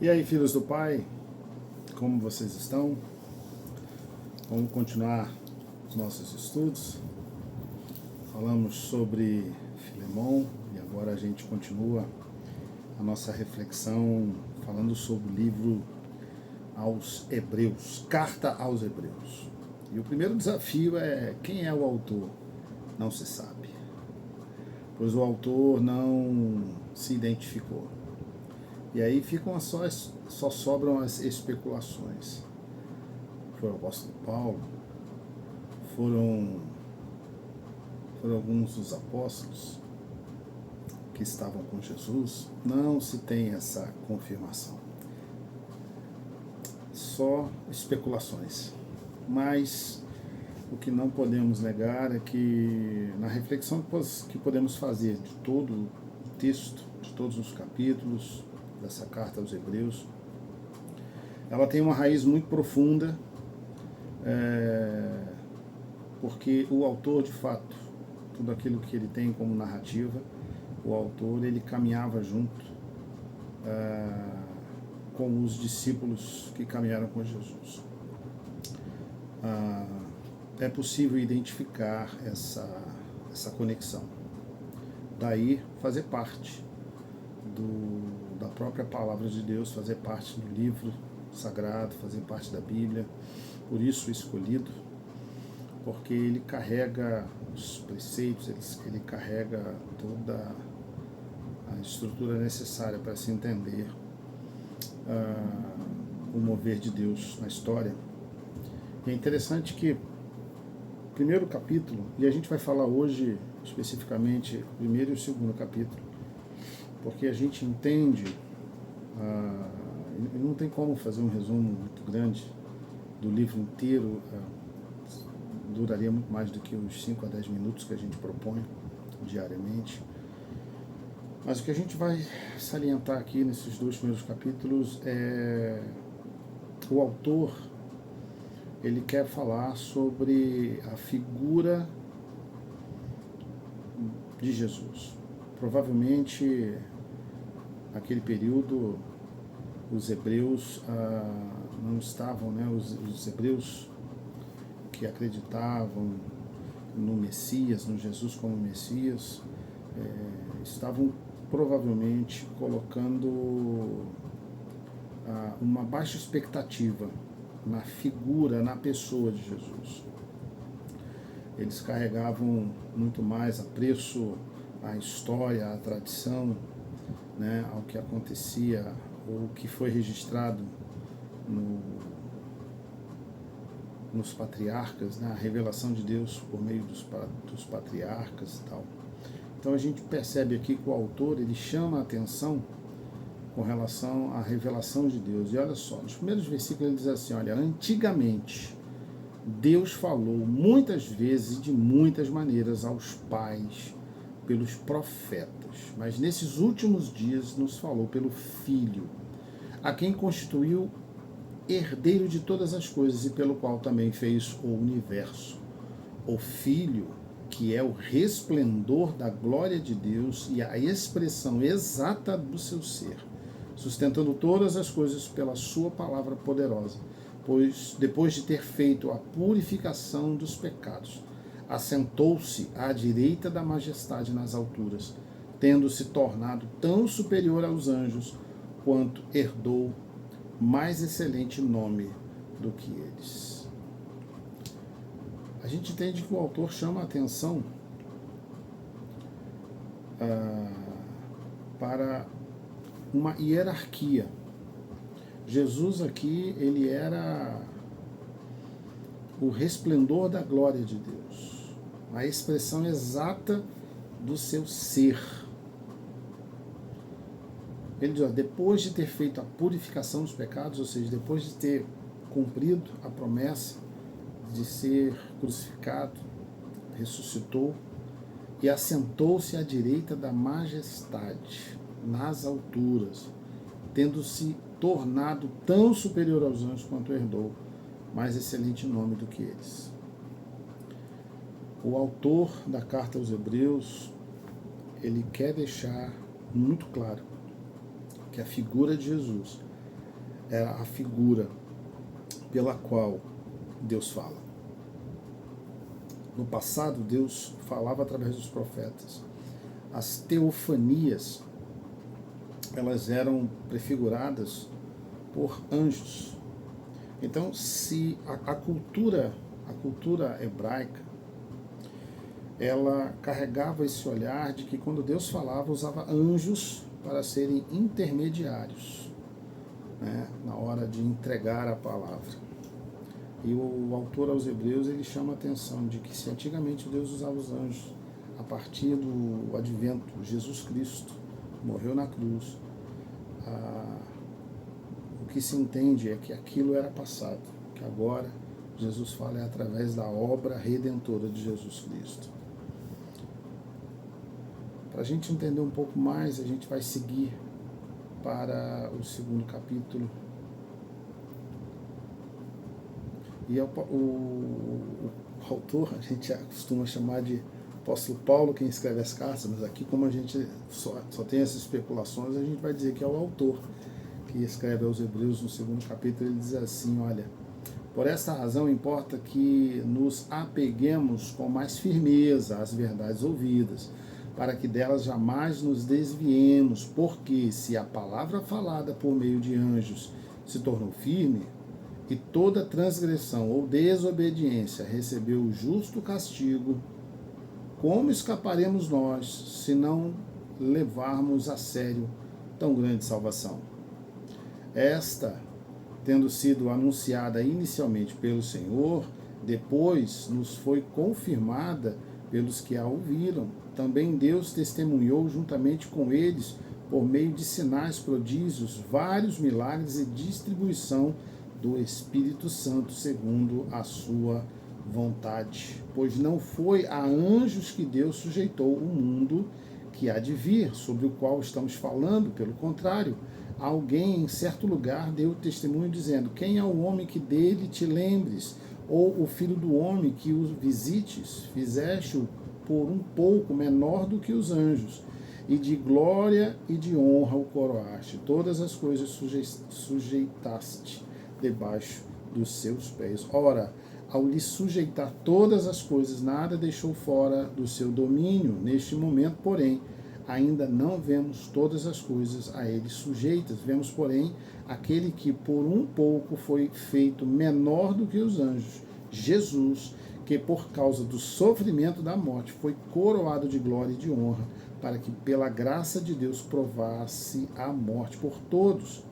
E aí, filhos do Pai, como vocês estão? Vamos continuar os nossos estudos. Falamos sobre Filemão e agora a gente continua a nossa reflexão falando sobre o livro aos Hebreus, Carta aos Hebreus. E o primeiro desafio é: quem é o autor? Não se sabe, pois o autor não se identificou. E aí só sobram as especulações. Foi o apóstolo Paulo? Foram alguns dos apóstolos que estavam com Jesus? Não se tem essa confirmação. Só especulações. Mas o que não podemos negar é que na reflexão que podemos fazer de todo o texto, de todos os capítulos dessa carta aos Hebreus, ela tem uma raiz muito profunda, porque o autor, de fato, tudo aquilo que ele tem como narrativa, o autor, ele caminhava junto com os discípulos que caminharam com Jesus. É possível identificar essa conexão. Daí fazer parte da própria palavra de Deus, fazer parte do livro sagrado, fazer parte da Bíblia, por isso escolhido, porque ele carrega os preceitos, ele carrega toda a estrutura necessária para se entender o mover de Deus na história. E é interessante que o primeiro capítulo, e a gente vai falar hoje especificamente o primeiro e o segundo capítulo, porque a gente entende, não tem como fazer um resumo muito grande do livro inteiro, duraria muito mais do que os 5 a 10 minutos que a gente propõe diariamente. Mas o que a gente vai salientar aqui nesses 2 primeiros capítulos é o autor, ele quer falar sobre a figura de Jesus. Provavelmente, naquele período, os hebreus não estavam, os hebreus que acreditavam no Messias, no Jesus como Messias, estavam provavelmente colocando uma baixa expectativa na figura, na pessoa de Jesus. Eles carregavam muito mais apreço à história, à tradição, ao que acontecia, ou que foi registrado nos patriarcas, a revelação de Deus por meio dos patriarcas e tal. Então a gente percebe aqui que o autor, ele chama a atenção com relação à revelação de Deus. E olha só, nos primeiros versículos ele diz assim: olha, antigamente Deus falou muitas vezes e de muitas maneiras aos pais pelos profetas, mas nesses últimos dias nos falou pelo Filho, a quem constituiu herdeiro de todas as coisas e pelo qual também fez o universo. O Filho, que é o resplendor da glória de Deus e a expressão exata do seu ser, sustentando todas as coisas pela sua palavra poderosa, pois depois de ter feito a purificação dos pecados, assentou-se à direita da majestade nas alturas, tendo se tornado tão superior aos anjos, quanto herdou mais excelente nome do que eles. A gente entende que o autor chama a atenção para uma hierarquia. Jesus aqui, ele era o resplendor da glória de Deus, a expressão exata do seu ser. Ele diz, depois de ter feito a purificação dos pecados, ou seja, depois de ter cumprido a promessa de ser crucificado, ressuscitou e assentou-se à direita da majestade, nas alturas, tendo se tornado tão superior aos anjos quanto herdou mais excelente nome do que eles. O autor da carta aos Hebreus, ele quer deixar muito claro que a figura de Jesus, era a figura pela qual Deus fala. No passado, Deus falava através dos profetas. As teofanias, elas eram prefiguradas por anjos. Então, se a cultura hebraica, ela carregava esse olhar de que quando Deus falava, usava anjos para serem intermediários, né, na hora de entregar a palavra. E o autor aos Hebreus, ele chama a atenção de que se antigamente Deus usava os anjos, a partir do advento, Jesus Cristo morreu na cruz, o que se entende é que aquilo era passado, que agora Jesus fala é através da obra redentora de Jesus Cristo. Para a gente entender um pouco mais, a gente vai seguir para o segundo capítulo. E o autor, a gente costuma chamar de apóstolo Paulo, quem escreve as cartas, mas aqui, como a gente só tem essas especulações, a gente vai dizer que é o autor que escreve aos Hebreus no segundo capítulo. Ele diz assim: olha, por esta razão importa que nos apeguemos com mais firmeza às verdades ouvidas, para que delas jamais nos desviemos, porque se a palavra falada por meio de anjos se tornou firme, e toda transgressão ou desobediência recebeu o justo castigo, como escaparemos nós se não levarmos a sério tão grande salvação? Esta, tendo sido anunciada inicialmente pelo Senhor, depois nos foi confirmada pelos que a ouviram. Também Deus testemunhou juntamente com eles, por meio de sinais, prodígios, vários milagres e distribuição do Espírito Santo segundo a sua vontade. Pois não foi a anjos que Deus sujeitou o mundo que há de vir, sobre o qual estamos falando. Pelo contrário, alguém em certo lugar deu testemunho dizendo: quem é o homem que dele te lembres? Ou o filho do homem que o visites? Fizeste-o por um pouco menor do que os anjos, e de glória e de honra o coroaste. Todas as coisas sujeitaste debaixo dos seus pés. Ora, ao lhe sujeitar todas as coisas, nada deixou fora do seu domínio. Neste momento, porém, ainda não vemos todas as coisas a ele sujeitas. Vemos, porém, aquele que por um pouco foi feito menor do que os anjos, Jesus, que por causa do sofrimento da morte foi coroado de glória e de honra, para que pela graça de Deus provasse a morte por todos.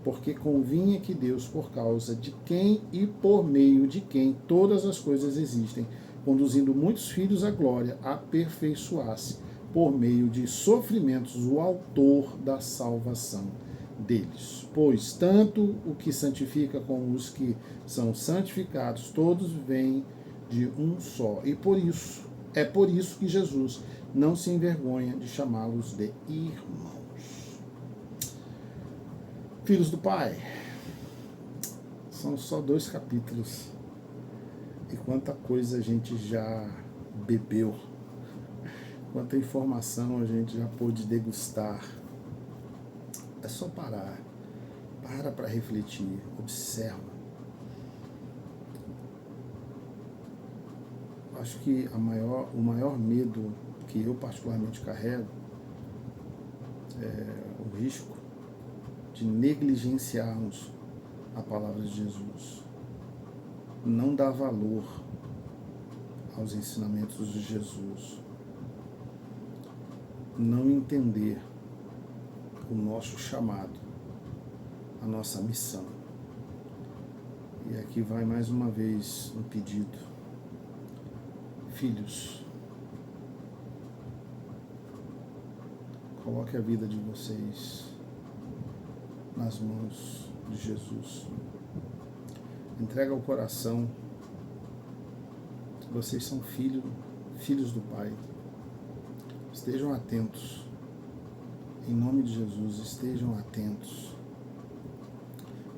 Porque convinha que Deus, por causa de quem e por meio de quem todas as coisas existem, conduzindo muitos filhos à glória, aperfeiçoasse por meio de sofrimentos o autor da salvação deles. Pois tanto o que santifica como os que são santificados, todos vêm de um só. E por isso que Jesus não se envergonha de chamá-los de irmãos. Filhos do Pai, são só 2 capítulos, e quanta coisa a gente já bebeu, quanta informação a gente já pôde degustar. É só parar, para refletir, observa. Acho que o maior medo que eu particularmente carrego é o risco de negligenciarmos a palavra de Jesus, não dar valor aos ensinamentos de Jesus, não entender o nosso chamado, a nossa missão. E aqui vai mais uma vez um pedido. Filhos, coloque a vida de vocês nas mãos de Jesus. Entrega o coração. Vocês são filhos do Pai. Estejam atentos. Em nome de Jesus, estejam atentos.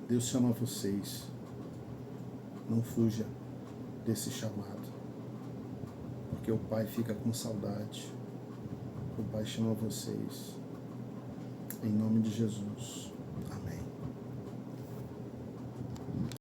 Deus chama vocês. Não fuja desse chamado, porque o Pai fica com saudade. O Pai chama vocês. Em nome de Jesus.